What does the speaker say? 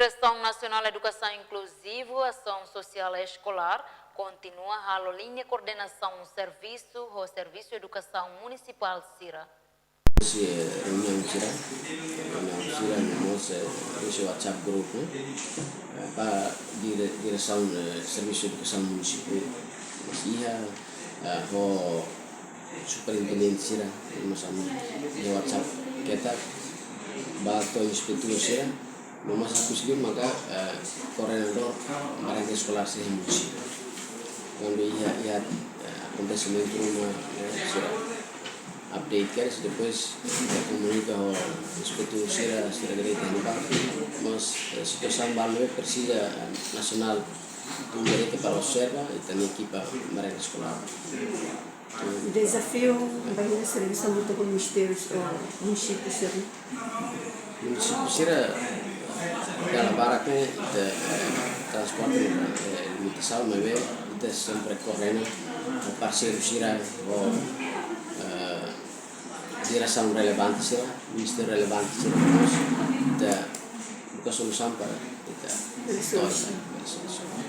Direção Nacional de Educação Inclusiva, Ação Social e Escolar, continua a linha de coordenação do Serviço de Educação Municipal CIRA. Reunião CIRA no nosso WhatsApp grupo para a direção do Serviço de Educação Municipal, o superintendente CIRA no WhatsApp que está bato inspetor CIRA, no mais possível maka coordenador para escolar se município. Quando ia acontecimento uma CIRA update queres, depois comunica ao inspetor CIRA direita no banco, mas a situação valeu precisa nacional um direito para observar e também equipa merenda escolar. O desafio vai ser a luta com ministérios ou municípios CIRA? O município CIRA dalam baraknya transporte limitação, mas é sempre correndo o parceiro CIRA ou direção relevante CIRA, ministério relevante CIRA, da solução para a solução.